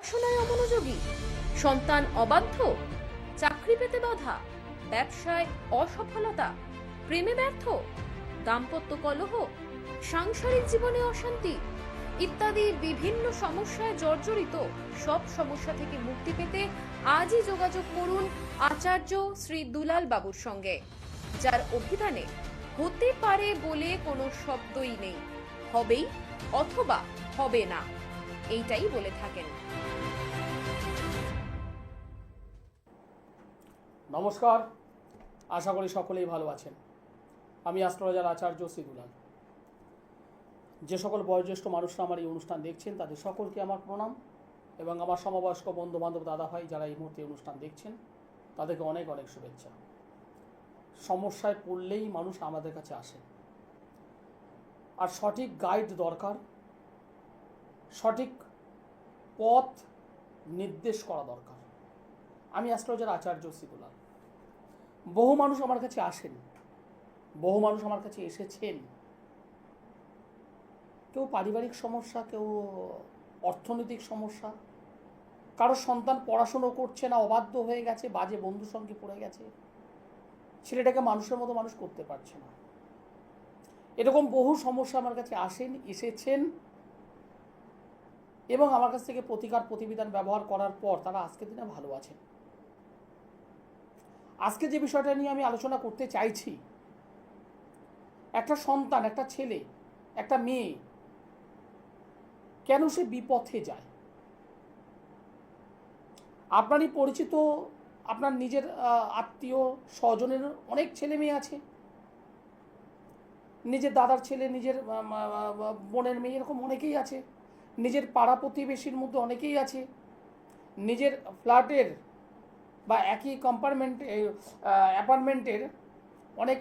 পড়াশোনায় অমনোযোগী, সন্তান অবাধ্য, চাকরি পেতে বাধা, ব্যবসায় অসফলতা, প্রেমে ব্যর্থ, দাম্পত্য কলহ, সাংসারিক জীবনে অশান্তি ইত্যাদি বিভিন্ন সমস্যায় জর্জরিত। সব সমস্যা থেকে মুক্তি পেতে আজই যোগাযোগ করুন আচার্য শ্রী দুলাল বাবুর সঙ্গে, যার অভিধানে হতে পারে বলে কোনো শব্দই নেই, হবেই অথবা হবে না, এইটাই বলে থাকেন। নমস্কার, আশা করি সকলেই ভালো আছেন। আমি অ্যাস্ট্রোলজার আচার্য শ্রী দুলাল। যে সকল বয়োজ্যেষ্ঠ মানুষরা আমার এই অনুষ্ঠান দেখছেন তাদের সকলকে আমার প্রণাম, এবং আমার সমবয়স্ক বন্ধু বান্ধব দাদা ভাই যারা এই মুহূর্তে অনুষ্ঠান দেখছেন তাদেরকে অনেক অনেক শুভেচ্ছা। সমস্যায় পড়লেই মানুষ আমাদের কাছে আসে, আর সঠিক গাইড দরকার, সঠিক পথ নির্দেশ করা দরকার। আমি অ্যাস্ট্রোলজার আচার্য শ্রী দুলাল। বহু মানুষ আমার কাছে আসেন, বহু মানুষ আমার কাছে এসেছেন। কেউ পারিবারিক সমস্যা, কেউ অর্থনৈতিক সমস্যা, কারো সন্তান পড়াশুনো করছে না, অবাধ্য হয়ে গেছে, বাজে বন্ধুর সঙ্গে পড়ে গেছে, ছেলেটাকে মানুষের মতো মানুষ করতে পারছে না। এরকম বহু সমস্যা আমার কাছে এসেছেন, এবং আমার কাছ থেকে প্রতিকার প্রতিবিধান ব্যবহার করার পর তারা আজকের দিনে ভালো আছেন। আজকে যে বিষয়টা নিয়ে আমি আলোচনা করতে চাইছি, একটা সন্তান, একটা ছেলে, একটা মেয়ে কেন সে বিপথে যায়। আপনারই পরিচিত, আপনার নিজের আত্মীয় স্বজনের অনেক ছেলে মেয়ে আছে, নিজের দাদার ছেলে, নিজের বোনের মেয়ে, এরকম অনেকেই আছে। নিজের পাড়া প্রতিবেশীর মধ্যে অনেকেই আছে। নিজের ফ্ল্যাটের বা একই অ্যাপার্টমেন্টের অনেক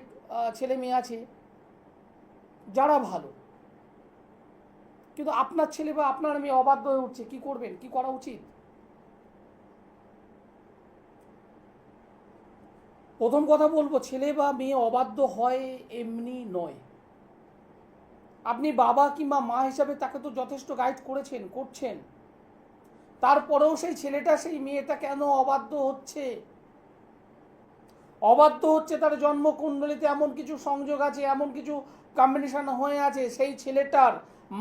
ছেলে মেয়ে আছে যারা ভালো, কিন্তু আপনার ছেলে বা আপনার মেয়ে অবাধ্য হয়ে উঠছে। কি করবেন, কি করা উচিত? প্রথম কথা বলবো, ছেলে বা মেয়ে অবাধ্য হয় এমনি নয়। আপনি বাবা কিংবা মা হিসাবে তাকে তো যথেষ্ট গাইড করছেন, তারপরেও সেই ছেলেটা, সেই মেয়েটা কেন অবাধ্য হচ্ছে? অবাধ্য হচ্ছে তার জন্মকুণ্ডলিতে এমন কিছু সংযোগ আছে, এমন কিছু কম্বিনেশন হয়ে আছে, সেই ছেলেটার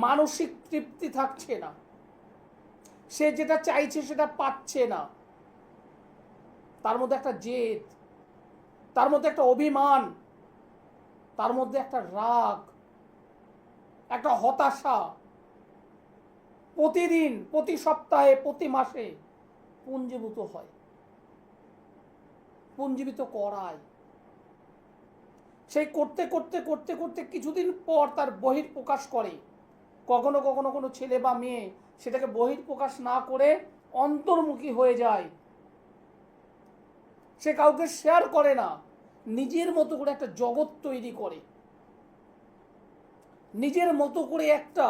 মানসিক তৃপ্তি থাকছে না, সে যেটা চাইছে সেটা পাচ্ছে না। তার মধ্যে একটা জেদ, তার মধ্যে একটা অভিমান, তার মধ্যে একটা রাগ, একটা হতাশা প্রতিদিন, প্রতি সপ্তাহে, প্রতি মাসে পুঞ্জীভূত হয়, পুঞ্জীবিত করায়। সেই করতে করতে করতে করতে কিছুদিন পর তার বহিঃপ্রকাশ করে। কখনো কখনো কোনো ছেলে বা মেয়ে সেটাকে বহিঃপ্রকাশ না করে অন্তর্মুখী হয়ে যায়, সে কাউকে শেয়ার করে না, নিজের মতো করে একটা জগৎ তৈরি করে, নিজের মতো করে একটা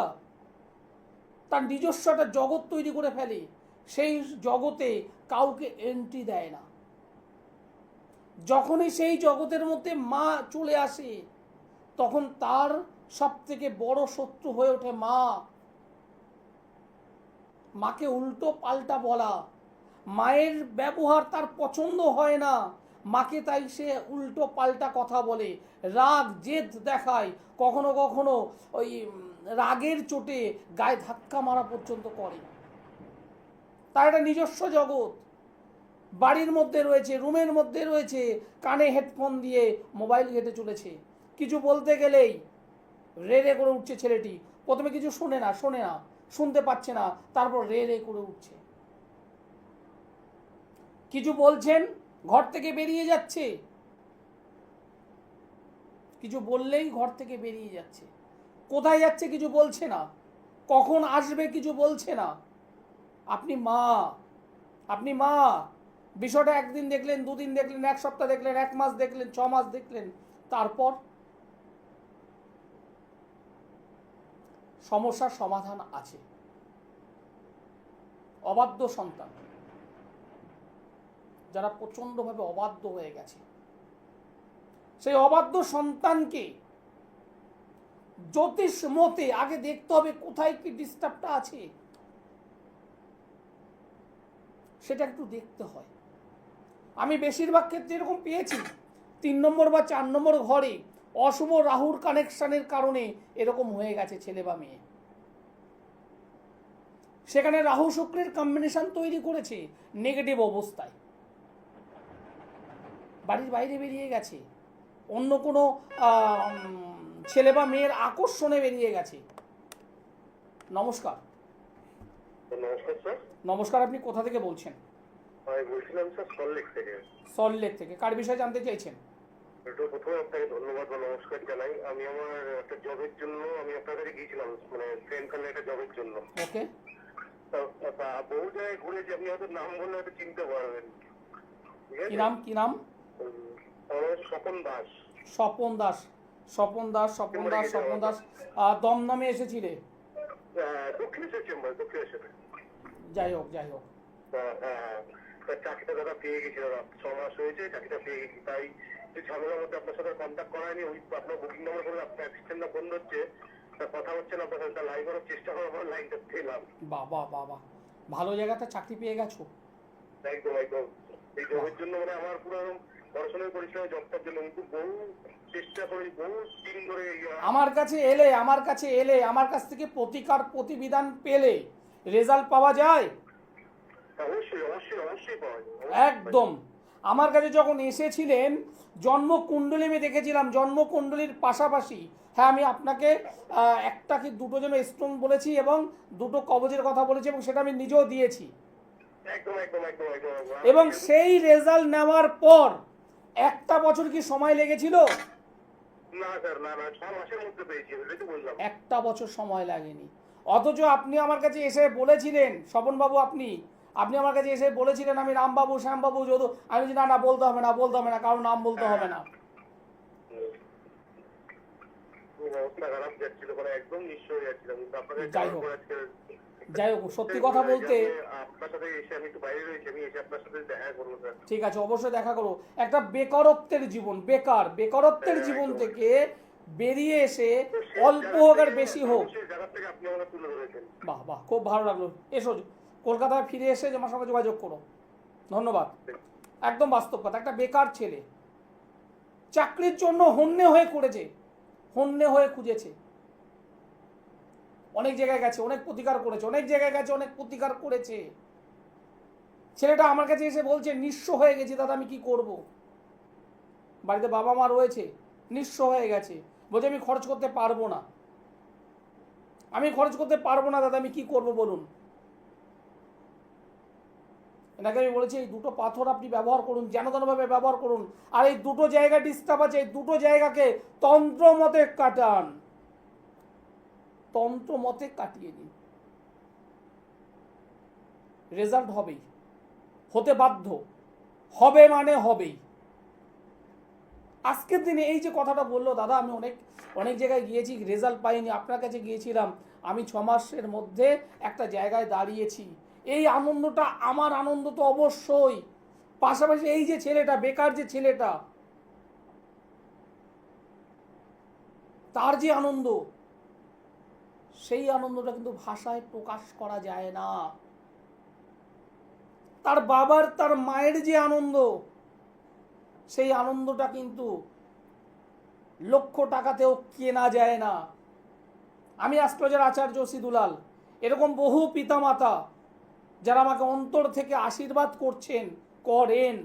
তার নিজস্ব একটা জগৎ তৈরি করে ফেলে। সেই জগতে কাউকে এন্ট্রি দেয় না। যখনই সেই জগতের মধ্যে মা চলে আসে, তখন তার সব থেকে বড় শত্রু হয়ে ওঠে মা। মাকে উল্টো পাল্টা বলা, মায়ের ব্যবহার তার পছন্দ হয় না, মাকে তাই সে উল্টো পাল্টা কথা বলে, রাগ জেদ দেখায়, কখনো কখনো ওই রাগের চোটে গায়ে ধাক্কা মারা পর্যন্ত করে। তার একটা নিজস্ব জগৎ বাড়ির মধ্যে রয়েছে, রুমের মধ্যে রয়েছে, কানে হেডফোন দিয়ে মোবাইল ঘেঁটে চলেছে। কিছু বলতে গেলেই রে রে করে উঠছে ছেলেটি। প্রথমে কিছু শোনে না, শুনতে পাচ্ছে না, তারপর রে রে করে উঠছে। কিছু বলছেন, ঘর থেকে বেরিয়ে যাচ্ছে, কিছু বললেই ঘর থেকে বেরিয়ে যাচ্ছে। কোথায় যাচ্ছে কিছু বলছে না, কখন আসবে কিছু বলছে না। আপনি মা, বিষয়টা একদিন দেখলেন, দুদিন দেখলেন, এক সপ্তাহ দেখলেন, এক মাস দেখলেন, 6 মাস দেখলেন, তারপর সমস্যার সমাধান আছে। অবাধ্য সন্তান, যারা প্রচণ্ডভাবে অবাধ্য হয়ে গেছে, সেই অবাধ্য সন্তানকে জ্যোতিষ মতে আগে দেখতে হবে কোথায় কি ডিস্টার্বটা আছে। সেটা একটু দেখতে হয়। আমি বেশিরভাগ ক্ষেত্রে এরকম পেয়েছি 3 নম্বর বা 4 নম্বর ঘরে অশুভ রাহুর কানেকশনের কারণে এরকম হয়ে গেছে ছেলে বা মেয়ে। সেখানে রাহু শুক্রের কম্বিনেশন তৈরি করেছে নেগেটিভ অবস্থায়, বাড়ির বাইরে বেরিয়ে গেছে, অন্য কোনো ছেলে বা মেয়ের আকর্ষণে বেরিয়ে গেছে। নমস্কার। নমস্কার স্যার। নমস্কার, আপনি কোথা থেকে বলছেন? আমি বলছিলাম স্যার সল্টলেক থেকে। সল্টলেক থেকে। কার বিষয়ে জানতে চাইছেন? একটু প্রথমে আপনাকে ধন্যবাদ বা নমস্কার জানাই। আমি আমার একটা জবের জন্য আমি আপনার কাছে গিয়েছিলাম, মানে ফ্রেন্ড কালে একটা জবের জন্য। ওকে। বহু জায়গায় ঘুরেছি, আপনি হয়তো নাম বললে হয়তো চিনতে পারবেন। ঠিক আছে? কি নাম? কি নাম? আমার স্বপন দাস। স্বপন দাস। স্বপন দাস, স্বপন দাস, স্বপন দাস। দমদমে এসেছিলে? দক্ষিণেশ্বর চেম্বার, দক্ষিণেশ্বরে। যাই হোক, যাই হোক। চাকরিটা দাদা পেয়ে গেছি দাদা, 6 মাস হয়েছে চাকরিটা পেয়ে গেছি। তাই ঝামেলার মধ্যে আপনার সাথে কন্ট্যাক্ট করায়নি। ওই আপনার বুকিং নাম্বার বলে আপনার অ্যাসিস্ট্যান্টটা ফোন হচ্ছে, কথা হচ্ছে না আপনার সাথে, লাইভ করার চেষ্টা করার পর লাইনটা পেলাম। বাবা বাবা, ভালো জায়গাটা চাকরি পেয়ে গেছো। একদম একদম। এই জবের জন্য মানে আমার পুরো পড়াশোনা করেছিলাম জবটার জন্য, কিন্তু বহু চেষ্টা করি, বহু দিন ধরে। আমার কাছে এলে আমার কাছ থেকে প্রতিকার প্রতিবিধান পেলে রেজাল্ট পাওয়া যায়। অবশ্যই অবশ্যই অবশ্যই পাওয়া যায়। একদম। আমার কাছে যখন এসেছিলেন জন্মকুণ্ডলী আমি দেখেছিলাম, জন্মকুণ্ডলীর পাশাপাশি হ্যাঁ আমি আপনাকে একটা কি দুটো যেন স্টোন বলেছি এবং দুটো কবজের কথা বলেছি এবং সেটা আমি নিজেও দিয়েছি। একদম একদম একদম একদম। এবং সেই রেজাল্ট নেওয়ার পর একটা বছর কি সময় লেগেছিল? না স্যার, না না, 6 মাসের মধ্যে পেয়েছি, এটাই তো বললাম। একটা বছর সময় লাগেনি। অথচ আপনি আমার কাছে এসে বলেছিলেন, স্বপনবাবু আপনি আমার কাছে এসে বলেছিলেন আমি রামবাবু, শ্যামবাবু, যদু। আমি বলছি না না, বলতে হবে না, কারণ নাম বলতে হবে না। অবস্থা খারাপ যাচ্ছিল, মানে একদম নিঃস্ব হয়ে যাচ্ছিলাম, কিন্তু আপনাদের যাই হোক, সত্যি কথা বলতে আপনার সাথে এসে আমি একটু বাইরে রয়েছি, আমি এসে আপনার সাথে দেখা করবো স্যার। ঠিক আছে, অবশ্যই দেখা করো। একটা বেকারত্বের জীবন, বেকারত্বের জীবন থেকে বেরিয়ে এসে অল্প হোক আর বেশি হোক, আপনি আমাকে তুলে ধরেছেন। বাহ বাহ, খুব ভালো লাগলো। এসো কলকাতায় ফিরে এসে আমার সঙ্গে যোগাযোগ করো। ধন্যবাদ। একদম বাস্তব কথা। একটা বেকার ছেলে চাকরির জন্য হন্যে হয়ে করেছে, হন্যে হয়ে খুঁজেছে, অনেক জায়গায় গেছে, অনেক প্রতিকার করেছে, ছেলেটা আমার কাছে এসে বলছে নিঃস্ব হয়ে গেছি দাদা, আমি কি করব? বাড়িতে বাবা মা রয়েছে, নিঃস্ব হয়ে গেছে, বলছে আমি খরচ করতে পারবো না দাদা, আমি কি করব বলুন? এনাকে আমি বলেছি এই দুটো পাথর আপনি ব্যবহার করুন, যেনভাবে ব্যবহার করুন, আর এই দুটো জায়গা ডিস্টার্ব আছে, এই দুটো জায়গাকে তন্ত্র মতে কাটান, তন্ত্র মতে কাটিয়ে দিন, রেজাল্ট হবেই, হতে বাধ্য, হবে মানে হবেই। আজকের দিনে এই যে কথাটা বললো দাদা, আমি অনেক জায়গায় গিয়েছি, রেজাল্ট পাইনি, আপনার কাছে গিয়েছিলাম, আমি 6 মাসের মধ্যে একটা জায়গায় দাঁড়িয়েছি। এই আনন্দটা, আমার আনন্দ তো অবশ্যই, পাশাপাশি এই যে ছেলেটা, বেকার যে ছেলেটা, তার যে আনন্দ, সেই আনন্দটা কিন্তু ভাষায় প্রকাশ করা যায় না। তার বাবার, তার মায়ের যে আনন্দ, সেই আনন্দটা কিন্তু লক্ষ টাকাতেও কেনা যায় না। আমি অ্যাস্ট্রোলজার আচার্য সিদুলাল, এরকম বহু পিতামাতা যারা আমাকে অন্তর থেকে আশীর্বাদ করেন,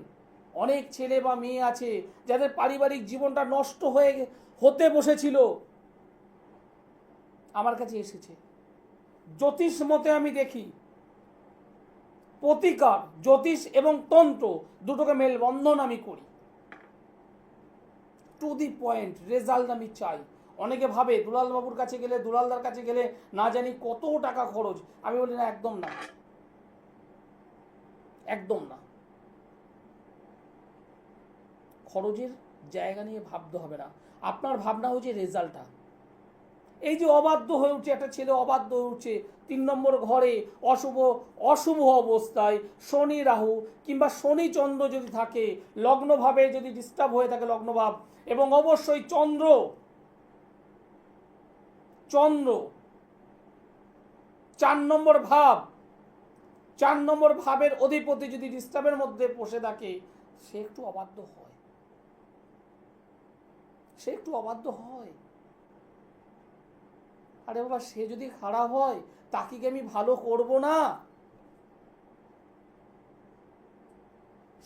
অনেক ছেলে বা মেয়ে আছে যাদের পারিবারিক জীবনটা নষ্ট হতে বসেছিল, আমার কাছে এসেছে। জ্যোতিষ মতে আমি দেখি প্রতিকার, জ্যোতিষ এবং তন্ত্র দুটোকে মেলবন্ধন আমি করি, টু দি পয়েন্ট রেজাল্ট আমি চাই। অনেকে ভাবে দুলালবাবুর কাছে গেলে, দুলালদার কাছে গেলে না জানি কত টাকা খরচ। আমি বলি না, একদম না, একদম না। খরচের জায়গা নিয়ে ভাবতে হবে না, আপনার ভাবনা হচ্ছে রেজাল্টটা। এই যে অবাধ্য হয়ে উঠছে, একটা ছেলে অবাধ্য হয়ে উঠছে 3 নম্বর ঘরে অশুভ অবস্থায় শনি রাহু কিংবা শনি চন্দ্র যদি থাকে, লগ্নভাবে যদি ডিস্টার্ব হয়ে থাকে লগ্নভাব, এবং অবশ্যই চন্দ্র 4 নম্বর ভাব, 4 নম্বর ভাবের অধিপতি যদি ডিস্টার্বের মধ্যে বসে থাকে, সে একটু অবাধ্য হয়, সে একটু অবাধ্য হয়। আরে বাবা, সে যদি খারাপ হয় তাকে কি আমি ভালো করব না?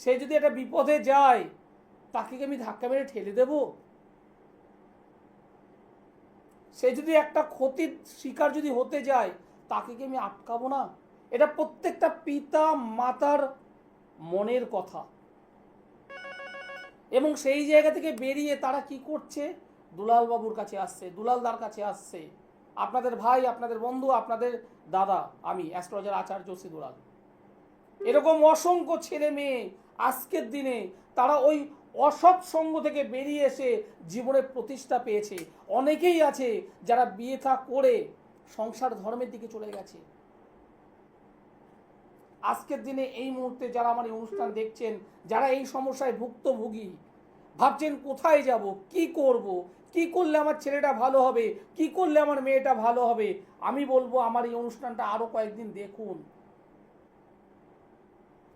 সে যদি একটা বিপদে যায় তাকে কি আমি ধাক্কা মেরে ঠেলে দেব? সে যদি একটা ক্ষতির শিকার যদি হতে যায় তাকে কি আমি আটকাবো না? এটা প্রত্যেকটা পিতা মাতার মনের কথা। এবং সেই জায়গা থেকে বেরিয়ে তারা কি করছে? দুলাল বাবুর কাছে আসছে, দুলালদার কাছে আসছে, আপনাদের ভাই, আপনাদের বন্ধু, আপনাদের দাদা, আমি অ্যাস্ট্রোলজার আচার্য শ্রী দুলাল। এরকম অসংখ্য ছেলে মেয়ে আজকের দিনে তারা ওই অসৎ সঙ্গ থেকে বেরিয়ে এসে জীবনে প্রতিষ্ঠা পেয়েছে। অনেকেই আছে যারা বিয়ে থা করে সংসার ধর্মের দিকে চলে গেছে। আজকের দিনে এই মুহূর্তে যারা আমার এই অনুষ্ঠান দেখছেন, যারা এই সমস্যায় ভুক্তভোগী, ভাবছেন কোথায় যাব, কি করব, কি করলে আমার ছেলেটা ভালো হবে, কি করলে আমার মেয়েটা ভালো হবে, আমি বলবো আমার এই অনুষ্ঠানটা আরো কয়েকদিন দেখুন।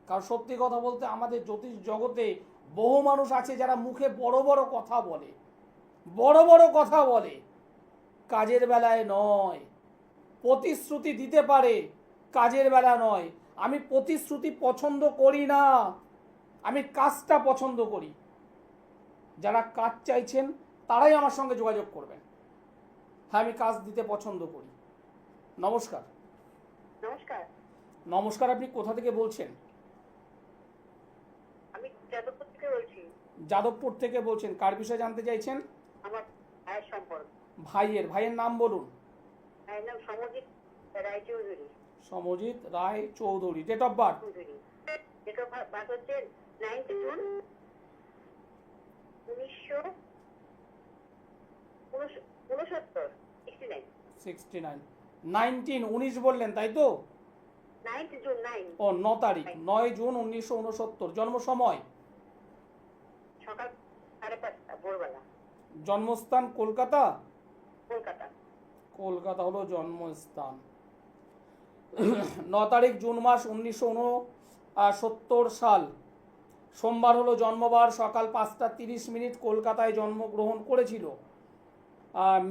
কারণ সত্যি কথা বলতে আমাদের জ্যোতিষ জগতে বহু মানুষ আছে যারা মুখে বড় বড় কথা বলে, বড় বড় কথা বলে, কাজের বেলায় নয়। প্রতিশ্রুতি দিতে পারে, কাজের বেলা নয়। আমি প্রতিশ্রুতি পছন্দ করি না, আমি কাজটা পছন্দ করি। যারা কাজ চাইছেন তারাই আমার সঙ্গে যোগাযোগ করবেন। হ্যাঁ, আমি কাজ দিতে পছন্দ করি। নমস্কার। নমস্কার, নমস্কার, আপনি কোথা থেকে বলছেন? আমি যাদবপুর থেকে বলছি। যাদবপুর থেকে বলছেন, কার বিষয়ে জানতে চাইছেন? আমার ভাইয়ের সম্পর্ক। ভাইয়ের নাম বলুন। ভাইয়ের নাম Samajit Roychowdhury. Samajit Roy Chowdhury. Date of birth? Date of birth হচ্ছে 9th জুন 1969। 69। 19 বললেন তাই তো? 9th জুন 9 ও 9 তারিখ, 9 জুন 1969। জন্ম সময়? সকাল 5:30 ভোরবেলা। জন্মস্থান কলকাতা? কলকাতা। কলকাতা হলো জন্মস্থান। 9 তারিখ জুন মাস 1969 সাল, সোমবার হলো জন্মবার। সকাল 5:30 কলকাতায় জন্মগ্রহণ করেছিল।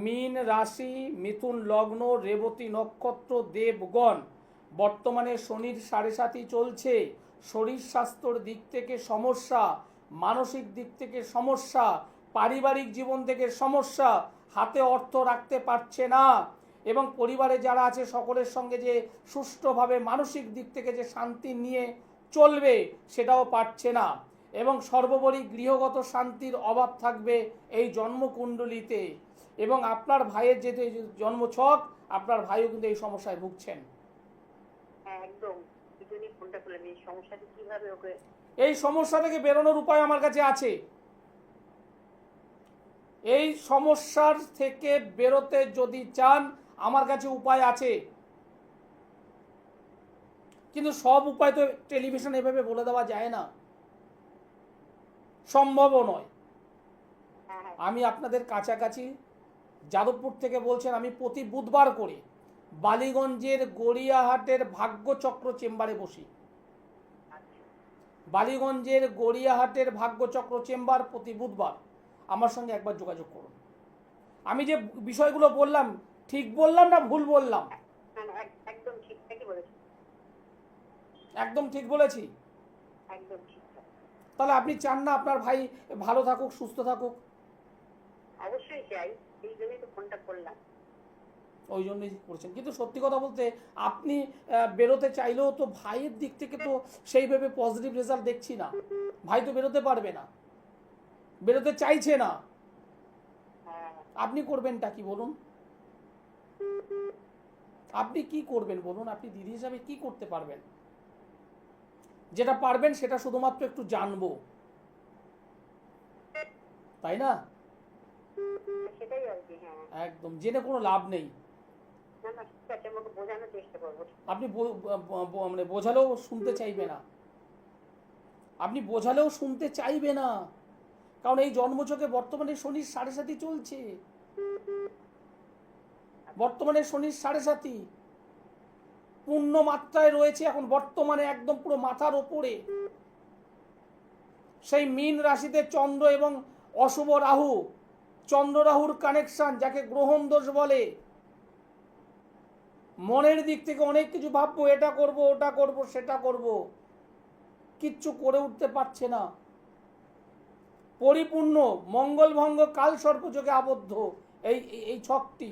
মীন রাশি, মিথুন লগ্ন, রেবতী নক্ষত্র, দেবগণ। বর্তমানে শনির 7.5 চলছে। শরীর স্বাস্থ্যর দিক থেকে সমস্যা, মানসিক দিক থেকে সমস্যা, পারিবারিক জীবন থেকে সমস্যা, হাতে অর্থ রাখতে পারছে না, এবং পরিবারে যারা আছে সকলের সঙ্গে যে সুষ্ঠুভাবে মানসিক দিক থেকে যে শান্তি নিয়ে চলবে সেটাও পারছে না, এবং সর্বোপরি গৃহগত শান্তির অভাব থাকবে এই জন্মকুণ্ডলিতে। এবং আপনার ভাইয়ের যেহেতু এই জন্মছক, আপনার ভাইও কিন্তু এই সমস্যায় ভুগছেন। হ্যাঁ, একদম। এই জন্যই ফোনটা করলাম, এই সমস্যাটা কিভাবে ওকে। এই সমস্যা থেকে বেরোনোর উপায় আমার কাছে আছে। এই সমস্যার থেকে বেরোতে যদি চান আমার কাছে উপায় আছে, কিন্তু সব উপায় তো টেলিভিশনে এভাবে বলে দেওয়া যায় না, সম্ভবও নয়। আমি আপনাদের কাছাকাছি যাদবপুর থেকে বলছেন, আমি প্রতি বুধবার করে বালিগঞ্জের গড়িয়াহাটের ভাগ্যচক্র চেম্বারে বসি। বালিগঞ্জের গড়িয়াহাটের ভাগ্যচক্র চেম্বার প্রতি বুধবার। আমার সঙ্গে একবার যোগাযোগ করুন। আমি যে বিষয়গুলো বললাম ঠিক বললাম না ভুল বললাম? একদম ঠিকঠাকই বলেছি। একদম ঠিক বলেছি? একদম ঠিক। তাহলে আপনি চান না আপনার ভাই ভালো থাকুক, সুস্থ থাকুক? অবশ্যই চাই, এই জন্যই তো ফোনটা করলাম। ওই জন্যই করছেন। কিন্তু সত্যি কথা বলতে আপনি বেরোতে চাইলেও তো ভাইয়ের দিক থেকে তো সেইভাবে পজিটিভ রেজাল্ট দেখছি না। ভাই তো বেরোতে পারবে না, বেরোতে চাইছে না। আপনি করবেনটা কি বলুন? আপনি কি করবেন বলুন? আপনি দিদি হিসাবে কি করতে পারবেন? যেটা পারবেন সেটা শুধুমাত্র একটু জানবো, তাই না? সেটাই আর কি। হ্যাঁ, একদম জেনে কোনো লাভ নেই। না না, ঠিক আছে, আমাকে বোঝানোর চেষ্টা করবো। আপনি মানে বোঝালেও শুনতে চাইবে না, আপনি বোঝালেও শুনতে চাইবে না, কারণ এই জন্মছকে বর্তমানে শনির 7.5 চলছে। বর্তমানে শনির 7.5, পূর্ণ মাত্রায় রয়েছে এখন বর্তমানে একদম পুরো মাথার ওপরে। সেই মীন রাশিতে চন্দ্র এবং অশুভ রাহু, চন্দ্র রাহুর কানেকশন, যাকে গ্রহণ দোষ বলে। মনের দিক থেকে অনেক কিছু ভাববো, এটা করব, ওটা করব, সেটা করব, কিচ্ছু করে উঠতে পারছে না। পরিপূর্ণ মঙ্গলভঙ্গ কাল সর্পযোগে আবদ্ধ এই এই ছকটি।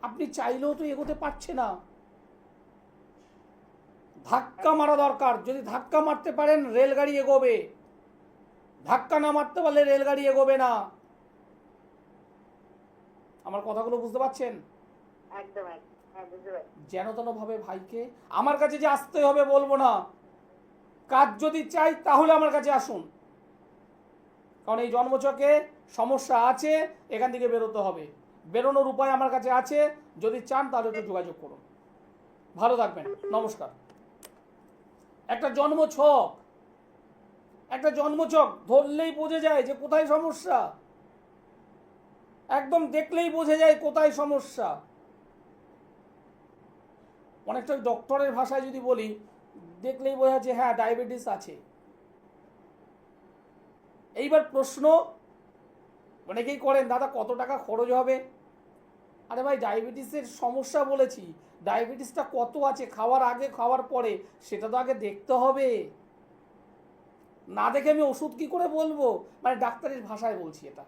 আপনি চাইলেও তো এগোতে পারছে না। ধাক্কা মারা দরকার। যদি ধাক্কা মারতে পারেন রেলগাড়ি এগোবে, ধাক্কা না মারতে পারলে রেলগাড়ি এগোবে না। আমার কথাগুলো বুঝতে পারছেন? একদম একদম, হ্যাঁ বুঝতে পারছি। যেন তেন ভাবে ভাইকে আমার কাছে যে আসতে হবে বলবো না, কাজ যদি চাই তাহলে আমার কাছে আসুন, কারণ এই জন্মছকে সমস্যা আছে, এখান থেকে বেরোতে হবে। বেরোনোর উপায় আমার কাছে আছে, যদি চান তাহলে একটু যোগাযোগ করুন। ভালো থাকবেন, নমস্কার। একটা জন্মছক, একটা জন্মছক ধরলেই বোঝা যায় যে কোথায় সমস্যা, একদম দেখলেই বোঝা যায় কোথায় সমস্যা। অনেকটা ডক্টরের ভাষায় যদি বলি, দেখলেই বোঝা যাচ্ছে হ্যাঁ ডায়াবেটিস আছে। এইবার প্রশ্ন অনেকেই করেন, দাদা কত টাকা খরচ হবে? আরে ভাই, ডায়াবেটিসের সমস্যা বলেছি, ডায়াবেটিসটা কত আছে, খাওয়ার আগে খাওয়ার পরে, সেটা তো আগে দেখতে হবে। না দেখে আমি ওষুধ কি করে বলবো? মানে ডাক্তারের ভাষায় বলছি এটা।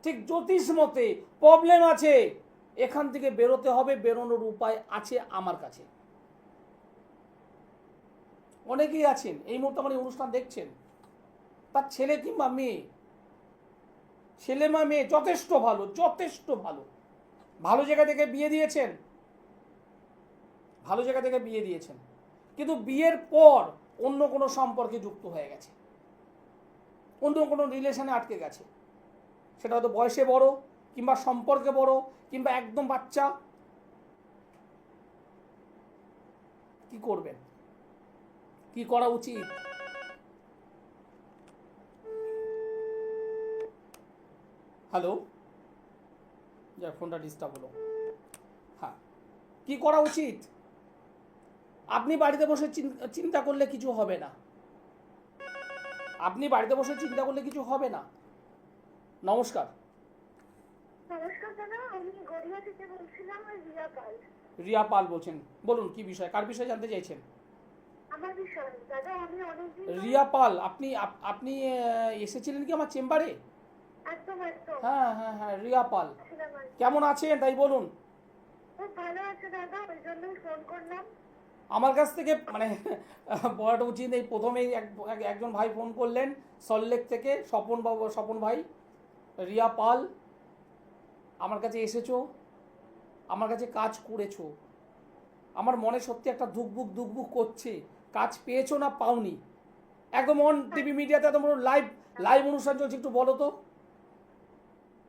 ঠিক জ্যোতিষ মতে প্রবলেম আছে, এখান থেকে বেরোতে হবে, বেরোনোর উপায় আছে আমার কাছে। অনেকেই আছেন এই মুহূর্তে আমার এই অনুষ্ঠান দেখছেন, তার ছেলে কিংবা মেয়ে, ছেলে বা মেয়ে যথেষ্ট ভালো, যথেষ্ট ভালো, ভালো জায়গা থেকে বিয়ে দিয়েছেন, ভালো জায়গা থেকে বিয়ে দিয়েছেন, কিন্তু বিয়ের পর অন্য কোনো সম্পর্কে যুক্ত হয়ে গেছে, অন্য কোনো রিলেশনে আটকে গেছে। সেটা হয়তো বয়সে বড়, কিংবা সম্পর্কে বড়, কিংবা একদম বাচ্চা। কি করবেন? কি করা উচিত? হ্যালো, যার ফোনটা ডিস্টার্ব হলো। হ্যাঁ, কি করা উচিত? আপনি বাড়িতে বসে চিন্তা করলে কিছু হবে না। আপনি বাড়িতে বসে চিন্তা করলে কিছু হবে না। নমস্কার। নমস্কার দাদা, আমি গড়িয়া থেকে বলছিলাম, রিয়া পাল। রিয়া পাল বলছেন, বলুন কি বিষয়, কার বিষয়ে জানতে চাইছেন? আমার বিষয় দাদা, আমি অনেকদিন রিয়া পাল, আপনি আপনি এসেছিলেন কি আমার চেম্বারে? একদম একদম হ্যাঁ হ্যাঁ হ্যাঁ, রিয়া পাল ছিলাম আর কি। কেমন আছেন তাই বলুন। খুব ভালো আছে দাদা, ওই জন্যই ফোন করলাম। আমার কাছ থেকে মানে বলাটা উচিত নেই, প্রথমেই একজন ভাই ফোন করলেন সল্টলেক থেকে, স্বপন ভাই। রিয়া পাল, আমার কাছে এসেছো, আমার কাছে কাজ করেছো, আমার মনে সত্যি একটা দুকবুক করছে, কাজ পেয়েছো না পাওনি? একদম অন টিভি মিডিয়াতে একদম লাইভ অনুষ্ঠান চলছে, একটু বলো তো।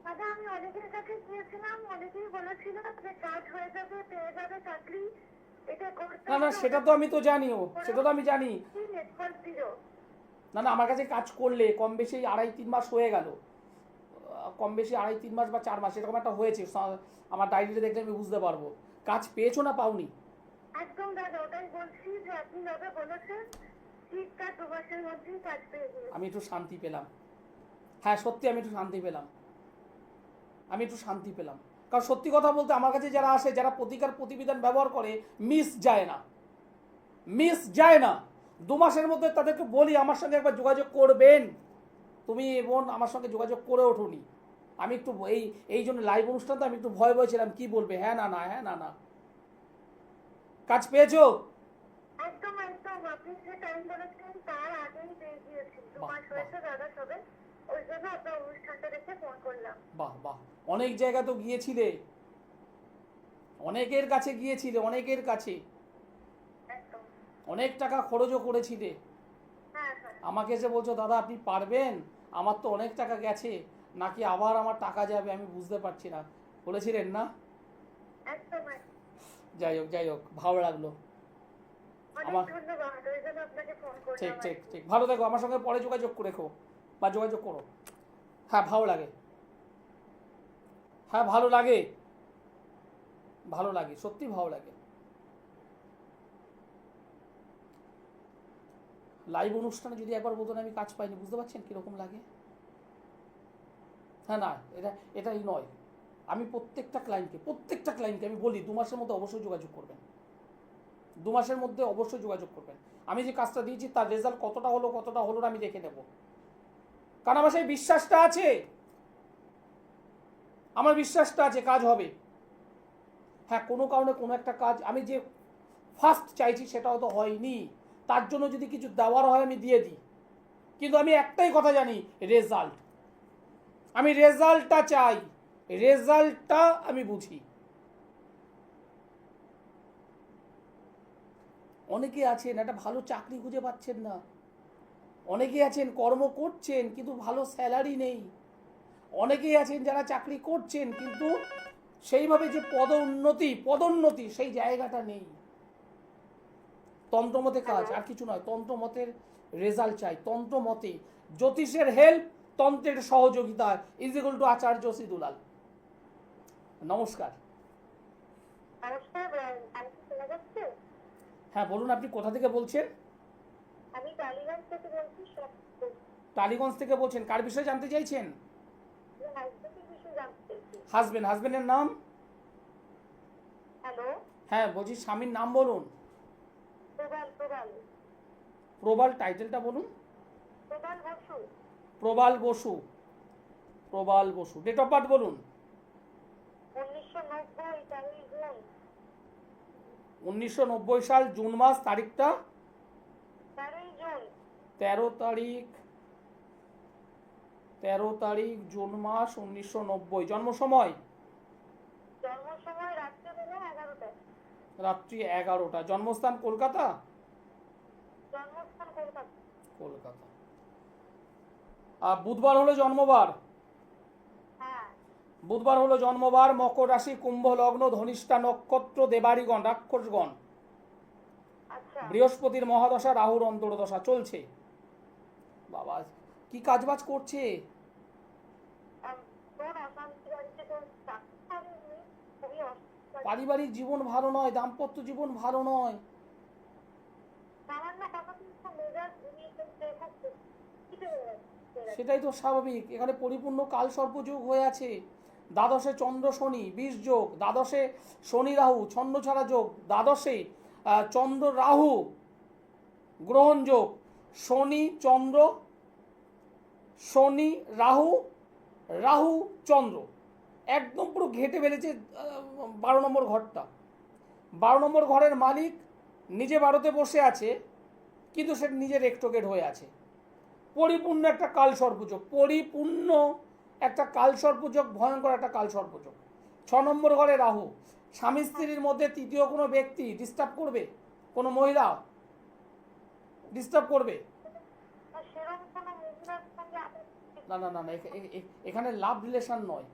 দাদা আমি অনেকের কাছে গিয়েছিলাম, অনেকেই বলেছিল যে কাজ হয়ে যাবে, পেয়ে যাবে চাকরি, এটা করতে না না, সেটা তো আমি তো জানিও, সেটা তো আমি জানি। নেটওয়ার্ক দিল। না, আমার কাছে কাজ করলে কম বেশি 2.5-3 মাস হয়ে গেল, কম বেশি 2.5-3 মাস বা 4 মাস এরকম একটা হয়েছে। আমার ডায়েরিতে দেখলে আমি বুঝতে পারবো কাজ পেয়েছো না পাওনি। একদম দাদা, ওটাই বলছি যে আপনি যবে বলেছেন ঠিকঠাক 2 মাসের মধ্যেই কাজ পেয়ে গিয়েছি। আমি একটু শান্তি পেলাম। হ্যাঁ সত্যি আমি একটু শান্তি পেলাম, আমি একটু শান্তি পেলাম। কারণ সত্যি কথা বলতে আমার কাছে যারা আসে, যারা প্রতিকার প্রতিবিধান ব্যবহার করে, মিস যায় না, মিস যায় না। 2 মাসের মধ্যে তাদেরকে বলি আমার সঙ্গে একবার যোগাযোগ করবেন। তুমি বোন আমার সঙ্গে যোগাযোগ করে ওঠোনি। আমি একটু এই জন্য লাইভ অনুষ্ঠান তো আমি একটু ভয় ছিলাম, কি বলবে, হ্যাঁ না না, হ্যাঁ না না। কাজ পেয়েছো? একদম একদম, আপনি যে টাইম বলেছেন তার আগেই পেয়ে গিয়েছি। 2 মাস হয়েছে দাদা সবে, ওই জন্য আপনার অনুষ্ঠানটা দেখে ফোন করলাম। বাহ বাহ, অনেক জায়গা তো গিয়েছিলে, অনেকের কাছে গিয়েছিলে, অনেকের কাছে একদম, অনেক টাকা খরচও করেছিলে। হ্যাঁ হ্যাঁ। আমাকে এসে বলছো দাদা আপনি পারবেন, আমার তো অনেক টাকা গেছে, নাকি আবার আমার টাকা যাবে, আমি বুঝতে পারছি না, বলেছিলেন না? একদম যাই হোক ভালো লাগলো অনেক ধন্যবাদ, ওই জন্য আপনাকে ফোন করলাম। ঠিক ভালো থেকো, আমার সঙ্গে পরে যোগাযোগ রেখো বা যোগাযোগ করো। হ্যাঁ ভালো লাগে, হ্যাঁ ভালো লাগে, ভালো লাগে, সত্যি ভালো লাগে। লাইভ অনুষ্ঠানে যদি একবার বলতো না আমি কাজ পাইনি, বুঝতে পারছেন কীরকম লাগে? হ্যাঁ, না এটাই নয়। আমি প্রত্যেকটা ক্লায়েন্টকে আমি বলি 2 মাসের মধ্যে অবশ্যই যোগাযোগ করবেন, 2 মাসের মধ্যে অবশ্যই যোগাযোগ করবেন। আমি যে কাজটা দিয়েছি তার রেজাল্ট কতটা হলো না আমি দেখে নেব, কারণ আমার সেই বিশ্বাসটা আছে, আমার বিশ্বাসটা আছে কাজ হবে। হ্যাঁ, কোনো কারণে কোনো একটা কাজ আমি যে ফার্স্ট চাইছি সেটা হয়তো হয়নি, তার জন্য যদি কিছু দেওয়ার হয় আমি দিয়ে দিই, কিন্তু আমি একটাই কথা জানি, রেজাল্ট। আমি রেজাল্টটা চাই, রেজাল্টটা আমি বুঝি। অনেকে আছেন একটা ভালো চাকরি খুঁজে পাচ্ছেন না, অনেকে আছেন কর্ম করছেন কিন্তু ভালো স্যালারি নেই, অনেকেই আছেন যারা চাকরি করছেন কিন্তু সেইভাবে যে পদোন্নতি সেই জায়গাটা নেই। তন্ত্রমতে কাজ, আর কিছু নয়। তন্ত্রমতের রেজাল্ট চাই, তন্ত্রমতে জ্যোতিষের হেল্প, তন্ত্রের সহযোগিতা = আচার্য শ্রী দুলাল। নমস্কার। নমস্কার, আমি কি শোনা যাচ্ছে? হ্যাঁ বলুন, আপনি কোথা থেকে বলছেন? আমি টালিগঞ্জ থেকে বলছি। টালিগঞ্জ থেকে বলছেন, কার বিষয়ে জানতে চাইছেন? হাজবেন্ডের বিষয়ে জানতে চাইছি। হাজবেন্ডের নাম? হ্যালো, হ্যাঁ বলছি, স্বামীর নাম বলুন। প্রবাল, টাইটেলটা বলুন। প্রবাল বসু। ডেট অফ বার্থ বলুন। 1990 সাল জুন মাস, তারিখটা 13 তারিখ জুন মাস 1990। জন্ম সময়? রাত্রি 11টা। জন্মস্থান কলকাতা? কলকাতা। আর বুধবার হলো জন্মবার। মকর রাশি, কুম্ভ লগ্ন, ধনিষ্ঠা নক্ষত্র, দেবাড়িগণ, রাক্ষসগণ। বৃহস্পতির মহাদশা, রাহুর অন্তর্দশা চলছে। বাবা কি কাজবাজ করছে? পারিবারিক জীবন ভালো নয়, দাম্পত্য জীবন ভালো নয়। সেটাই তো স্বাভাবিক। এখানে পরিপূর্ণ কাল সর্পযোগ হয়ে আছে। দ্বাদশে চন্দ্র শনি 20 যোগ, দ্বাদশে শনি রাহু ছন্ন ছাড়া যোগ, দ্বাদশে চন্দ্র রাহু গ্রহণ যোগ, শনি রাহু চন্দ্র একদম পুরো ঘেটে ফেলেছে 12 নম্বর ঘরটা। 12 নম্বর ঘরের মালিক নিজে 12তে বসে আছে, কিন্তু সে নিজে রেক্টোগেট হয়ে আছে। পরিপূর্ণ একটা কাল সর্পযোগ, ভয়ঙ্কর একটা কাল সর্পযোগ। 6 নম্বর ঘরে রাহু। স্বামী স্ত্রীর মধ্যে তৃতীয় কোনো ব্যক্তি ডিস্টার্ব করবে, কোনো মহিলা ডিস্টার্ব করবে। না, এখানে লাভ রিলেশন নয়,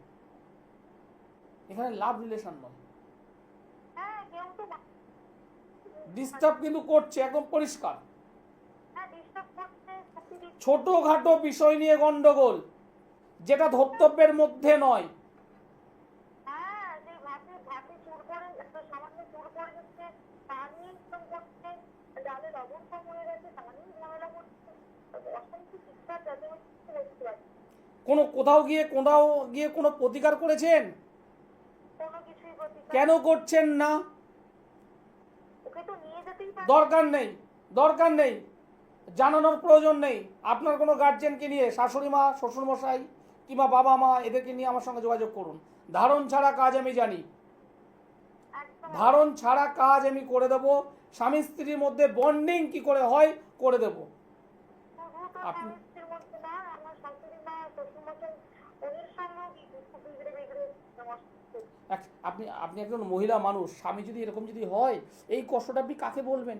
ডিস্টার্ব কিন্তু করছে, একদম পরিষ্কার। ছোটখাটো বিষয় নিয়ে গন্ডগোল, যেটা ধর্তব্যের মধ্যে নয়। কোথাও গিয়ে কোনো প্রতিকার করেছেন? কেন করছেন না? দরকার নেই, জানানোর প্রয়োজন নেই। আপনার কোনো গার্জেনকে নিয়ে, শাশুড়ি মা, শ্বশুরমশাই কিংবা বাবা মা, এদেরকে নিয়ে আমার সঙ্গে যোগাযোগ করুন। ধারণ ছাড়া কাজ আমি জানি, ধারণ ছাড়া কাজ আমি করে দেবো। স্বামী স্ত্রীর মধ্যে বন্ডিং কি করে হয় করে দেবো। আপনি একজন মহিলা মানুষ, স্বামী যদি এরকম যদি হয়, এই কষ্টটা আপনি কাকে বলবেন?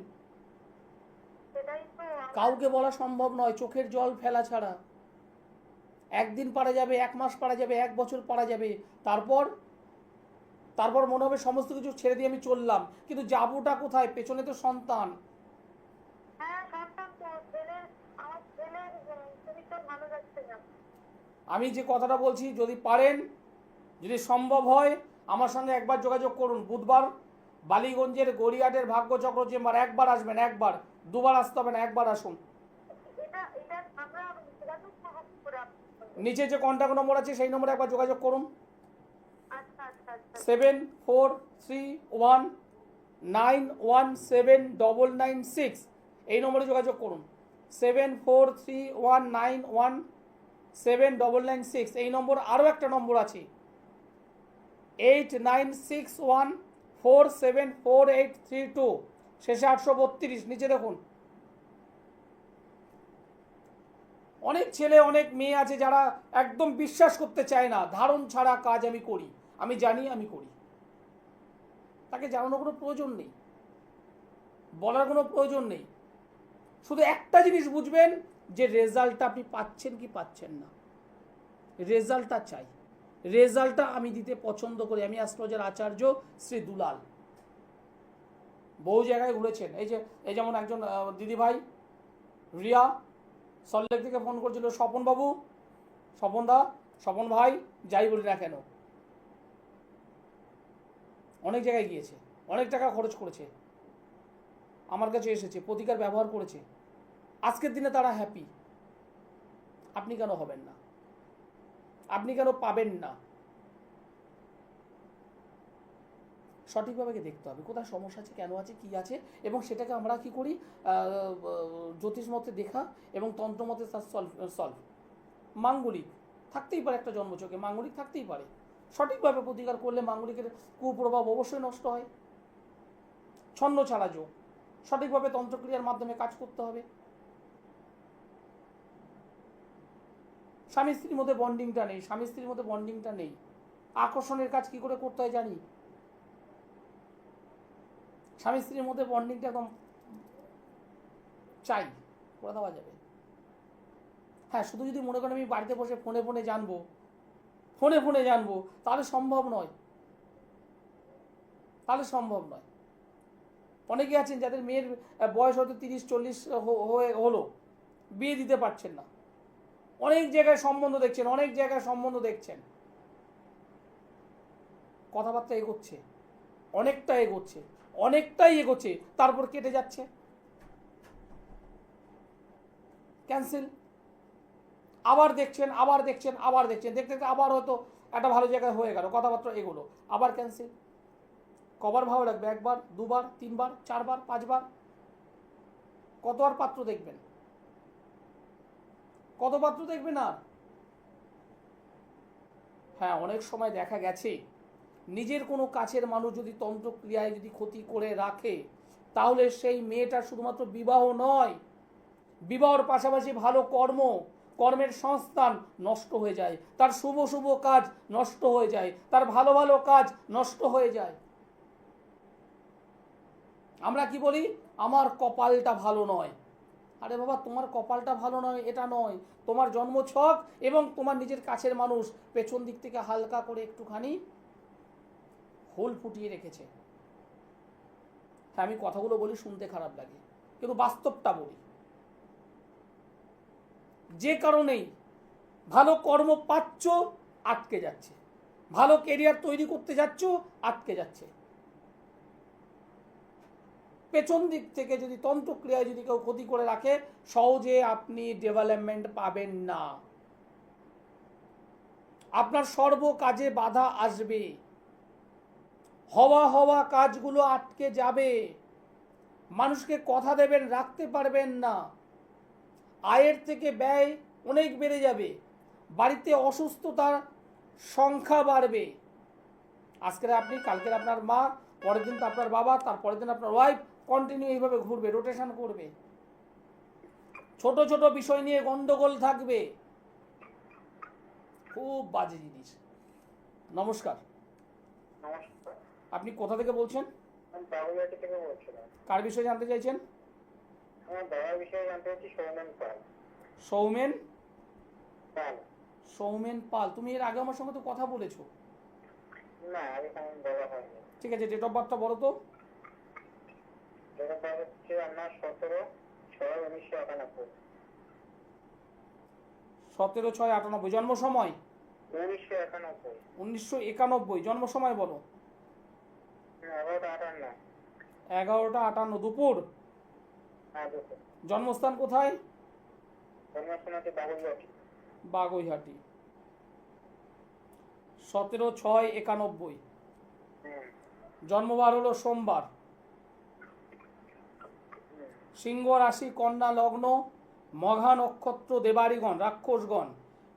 কাউকে বলা সম্ভব নয়, চোখের জল ফেলা ছাড়া। একদিন পারা যাবে, 1 মাস পারা যাবে, 1 বছর পারা যাবে, তারপর মনে হবে সমস্ত কিছু ছেড়ে দিয়ে আমি চললাম, কিন্তু যাবোটা কোথায়? পেছনে তো সন্তান। আমি যে কথাটা বলছি, যদি পারেন, যদি সম্ভব হয়, আমার সঙ্গে একবার যোগাযোগ করুন। বুধবার বালিগঞ্জের গড়িয়াটের ভাগ্যচক্র চেম্বার, একবার আসবেন, একবার, দুবার আসতে হবে না, একবার আসুন। এটা আমরা যোগাযোগ করবো করে আপনার সঙ্গে। নিচে যে কন্ট্যাক্ট নম্বর আছে সেই নম্বরে একবার যোগাযোগ করুন। আচ্ছা আচ্ছা আচ্ছা 7431917996 এই নম্বরে যোগাযোগ করুন। 7431917996 এই নম্বর। আরও একটা নম্বর আছে 8961474832, শেষে 832, নিচে দেখুন। অনেক ছেলে অনেক মেয়ে আছে যারা একদম বিশ্বাস করতে চায় না, ধারণ ছাড়া কাজ আমি করি, আমি জানি আমি করি। তাকে জানানোর কোনো প্রয়োজন নেই, বলার কোনো প্রয়োজন নেই। শুধু একটা জিনিস বুঝবেন যে রেজাল্টটা আপনি পাচ্ছেন কি পাচ্ছেন না, রেজাল্টটা চাই। রেজাল্টটা আমি দিতে পছন্দ করি। আমি অ্যাস্ট্রোলজার আচার্য শ্রী দুলাল। বহু জায়গায় ঘুরেছেন। এই যেমন একজন দিদিভাই রিয়া সল্টলেক থেকে ফোন করছিল, স্বপনবাবু, স্বপনদা, স্বপন ভাই, যাই বলি না কেন, অনেক জায়গায় গিয়েছে, অনেক টাকা খরচ করেছে, আমার কাছে এসেছে, প্রতিকার ব্যবহার করেছে। আজকের দিনে তারা হ্যাপি। আপনি কেন হবেন না? আপনি কেন পাবেন না? সঠিকভাবে দেখতে হবে কোথায় সমস্যা আছে, কেন আছে, কি আছে, এবং সেটাকে আমরা কি করি, জ্যোতিষ মতে দেখা এবং তন্ত্র মতে তার সলভ। মাঙ্গলিক থাকতেই পারে, একটা জন্মচকে মাঙ্গলিক থাকতেই পারে। সঠিকভাবে প্রতিকার করলে মাঙ্গলিকের কুপ্রভাব অবশ্যই নষ্ট হয়। ছন্ন ছাড়া যোগ, সঠিকভাবে তন্ত্রক্রিয়ার মাধ্যমে কাজ করতে হবে। স্বামী স্ত্রীর মধ্যে বন্ডিংটা নেই, স্বামী স্ত্রীর মধ্যে বন্ডিংটা নেই। আকর্ষণের কাজ কি করে করতে হয় জানি। স্বামী স্ত্রীর মধ্যে বন্ডিংটা একদম চাই, করে দেওয়া যাবে। হ্যাঁ, শুধু যদি মনে করেন আমি বাড়িতে বসে ফোনে জানবো, তাহলে সম্ভব নয়, অনেকে আছেন যাদের মেয়ের বয়স হয়তো 30-40 হলো, বিয়ে দিতে পারছেন না। অনেক জায়গায় সম্বন্ধ দেখছেন, কথাবার্তা এগোচ্ছে, অনেকটাই এগোচ্ছে, তারপর কেটে যাচ্ছে, ক্যান্সেল। আবার দেখছেন, দেখতে আবার হয়তো একটা ভালো জায়গায় হয়ে গেল, কথাবার্তা এগোলো, আবার ক্যান্সেল। কবার ভালো লাগবে? একবার, দুবার, তিনবার, চারবার, পাঁচবার? কত আর পাত্র দেখবেন? আর হ্যাঁ, অনেক সময় দেখা গেছে নিজের কোনো কাছের মানুষ যদি তন্ত্রক্রিয়ায় যদি ক্ষতি করে রাখে, তাহলে সেই মেয়েটার শুধুমাত্র বিবাহ নয়, বিবাহর পাশাপাশি ভালো কর্মের সংস্থান নষ্ট হয়ে যায়, তার শুভ কাজ নষ্ট হয়ে যায়, তার ভালো কাজ নষ্ট হয়ে যায়। আমরা কি বলি? আমার কপালটা ভালো নয়। আরে বাবা, তোমার কপালটা ভালো নয় এটা নয়, তোমার জন্মছক এবং তোমার নিজের কাছের মানুষ পেছন দিক থেকে হালকা করে একটুখানি হোল ফুটিয়ে রেখেছে। হ্যাঁ, আমি কথাগুলো বলি, শুনতে খারাপ লাগে, কিন্তু বাস্তবটা বলি। যে কারণেই ভালো কর্ম পাচ্ছ, আটকে যাচ্ছে, ভালো কেরিয়ার তৈরি করতে যাচ্ছ, আটকে যাচ্ছে। পেছন দিক থেকে যদি তন্ত্রক্রিয়ায় যদি কেউ ক্ষতি করে রাখে, সহজে আপনি ডেভেলপমেন্ট পাবেন না। আপনার সর্ব কাজে বাধা আসবে, হওয়া কাজগুলো আটকে যাবে, মানুষকে কথা দেবেন, রাখতে পারবেন না, আয়ের থেকে ব্যয় অনেক বেড়ে যাবে, বাড়িতে অসুস্থতার সংখ্যা বাড়বে। আজকের আপনি, কালকের আপনার মা, পরের দিন তো আপনার বাবা, তারপরের দিন আপনার ওয়াইফ, কন্টিনিউ এইভাবে ঘুরবে, রোটেশন করবে, ছোট বিষয় নিয়ে গন্ডগোল থাকবে, খুব বাজে জিনিস। নমস্কার, আপনি কোথা থেকে বলছেন? কার বিষয়ে জানতে চাইছেন? আমার বাবার বিষয়ে জানতে চাইছি। সৌমেন পাল। তুমি এর আগে আমার সঙ্গে তো কথা বলেছো। না, আগে তেমন বলা হয়নি। ঠিক আছে, ডেট অফ বার্থটা বলো তো। ডেট অফ বার্থ হচ্ছে আপনার 17/6/1998। 17/6/98। জন্ম সময়? 1991। 1991। জন্ম সময় বলো। 11:58। 11:58 দুপুর। হ্যাঁ দুপুর। জন্মস্থান কোথায়? জন্মস্থান হচ্ছে বাগুইহাটি। বাগুইহাটি। 17/6/91। জন্মবার হলো সোমবার। সিংহ রাশি, কন্যা লগ্ন, মঘা নক্ষত্র, দেবাড়িগণ, রাক্ষসগণ।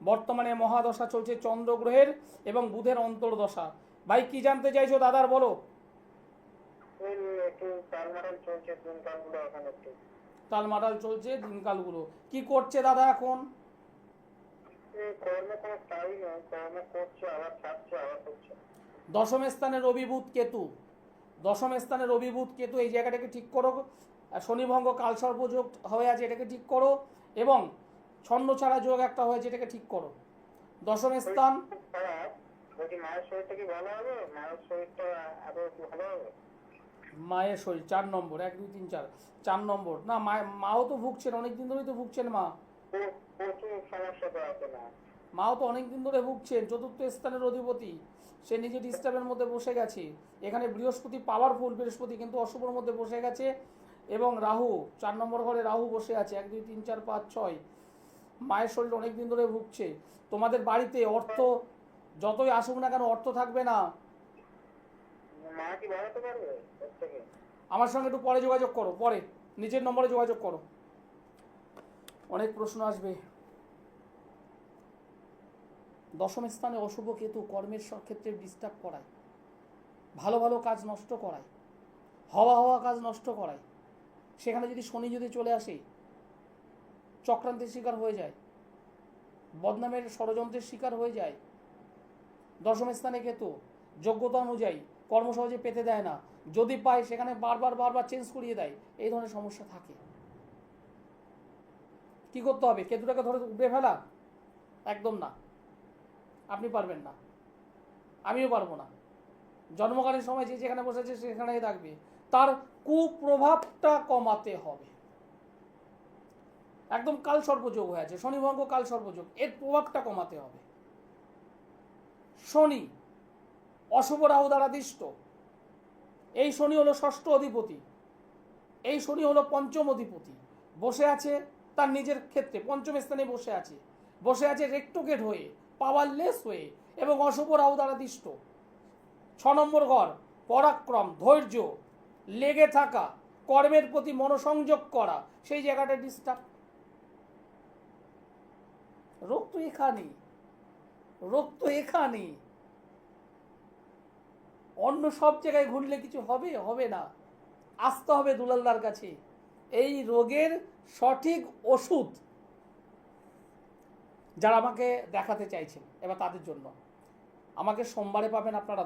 বর্তমানে মহাদশা চলছে চন্দ্রগ্রহের এবং বুধের অন্তর্দশা। ভাই কি জানতে চাইছো দাদার বলো। একটু তালমাটাল চলছে দিনকালগুলো এখন একটু। টালমাটাল চলছে দিনকালগুলো। কি করছে দাদা এখন? কর্ম কোনো স্থায়ী নয়, কর্ম করছে আবার ছাড়ছে আবার করছে। দশম স্থানে রবি বুধ কেতু। দশম স্থানে রবি বুধ কেতু, এই জায়গাটাকে ঠিক করো। শনিভঙ্গ কালসর্পযোগ হয়ে আছে, এটাকে ঠিক করো। এবং ছন্ন ছাড়া যোগ একটা হয়েছে, এটাকে ঠিক করো। দশম স্থান। খারাপ বলছি, মায়ের শরীরটা কি ভালো হবে? মায়ের শরীরটা আরো একটু ভালো হবে? মায়ের শরীর 4 নম্বর, 1 2 3 4 4 নম্বর। না মাও তো ভুগছেন, অনেকদিন ধরেই তো ভুগছেন মা। প্রচুর সমস্যা তো আছে না। মাও তো অনেকদিন ধরে ভুগছেন। চতুর্থ স্থানের অধিপতি, সে নিজে ডিস্টার্বের মধ্যে বসে গেছে। এখানে বৃহস্পতি পাওয়ারফুল, বৃহস্পতি কিন্তু অশুভর মধ্যে বসে গেছে। এবং রাহু 4 নম্বর ঘরে রাহু বসে আছে। 1 2 3 4 5 6। মায়ের শরীর অনেকদিন ধরে ভুগছে। তোমাদের বাড়িতে অর্থ যতই আসুক না কেন, অর্থ থাকবে না। মা কি বাড়াতে পারবে এর থেকে? আমার সঙ্গে একটু পরে যোগাযোগ করো, পরে নিজের নম্বরে যোগাযোগ করো। অনেক প্রশ্ন আসবে। দশম স্থানে অশুভ কেতু কর্মের ক্ষেত্রে ডিস্টার্ব করায়, ভালো ভালো কাজ নষ্ট করায়, হওয়া কাজ নষ্ট করায়। সেখানে যদি শনি যদি চলে আসে, চক্রান্তের শিকার হয়ে যায়, বদনামের ষড়যন্ত্রের শিকার হয়ে যায়। দশম স্থানে কেতু যোগ্যতা অনুযায়ী কর্ম সহজে পেতে দেয় না, যদি পায় সেখানে বারবার চেঞ্জ করিয়ে দেয়। এই ধরনের সমস্যা থাকে। কি করতে হবে? কেতুটাকে ধরে উঠে ফেলা? একদম না, আপনি পারবেন না, আমিও পারবো না। জন্মকালীন সময় যে যেখানে বসেছে সেখানেই থাকবে। তার কুপ্রভাবটা কমাতে হবে। একদম কালসর্পযোগ হয়ে আছে, শনিভঙ্গ কালসর্পযোগ, এর প্রভাবটা কমাতে হবে। শনি অশুভ রাহু দ্বারা দিষ্ট। এই শনি হলো ষষ্ঠ অধিপতি, এই শনি হলো পঞ্চম অধিপতি। বসে আছে তার নিজের ক্ষেত্রে, পঞ্চম স্থানে বসে আছে রেক্টোগেট হয়ে, পাওয়ারলেস হয়ে, এবং অশুভ রাহু দ্বারা দিষ্ট। 6 নম্বর ঘর পরাক্রম, ধৈর্য, লেগে থাকা, কর্মের প্রতি মনোসংযোগ করা, সেই জায়গাটা ডিস্টার্ব। রোগ তো এখানেই। অন্য সব জায়গায় ঘুরলে কিছু হবে না। আসতে হবে দুলালদার কাছে। এই রোগের সঠিক ওষুধ যারা আমাকে দেখাতে চাইছেন, এবার তাদের জন্য আমাকে সোমবারে পাবেন আপনারা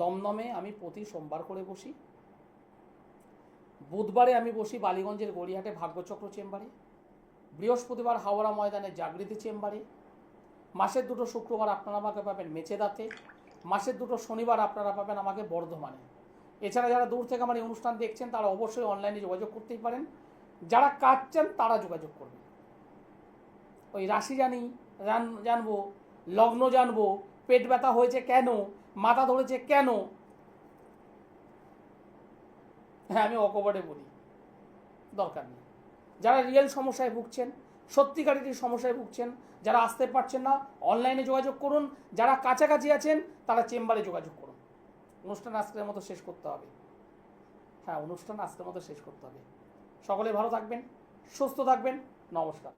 দমদমে আমি প্রতি সোমবার করে বসি। বুধবারে আমি বসি বালিগঞ্জের গড়িয়াহাটে ভাগ্যচক্র চেম্বারে। বৃহস্পতিবার হাওড়া ময়দানে জাগৃতি চেম্বারে। মাসের 2 শুক্রবার আপনারা আমাকে পাবেন মেচেদাতে। মাসের 2 শনিবার আপনারা পাবেন আমাকে বর্ধমানে। এছাড়া যারা দূর থেকে আমার এই অনুষ্ঠান দেখছেন তারা অবশ্যই অনলাইনে যোগাযোগ করতেই পারেন। যারা কাজ চান তারা যোগাযোগ করবেন। ওই রাশি জানবো, লগ্ন জানবো, পেট ব্যথা হয়েছে কেন, মাথা ধরেছে কেন, হ্যাঁ আমি অকপটে বলি, দরকার নেই। যারা রিয়েল সমস্যায় ভুগছেন, সত্যিকারের সমস্যায় ভুগছেন, যারা আসতে পারছেন না, অনলাইনে যোগাযোগ করুন। যারা কাছাকাছি আছেন তারা চেম্বারে যোগাযোগ করুন। অনুষ্ঠান আজকের মতো শেষ করতে হবে। সকলে ভালো থাকবেন, সুস্থ থাকবেন। নমস্কার।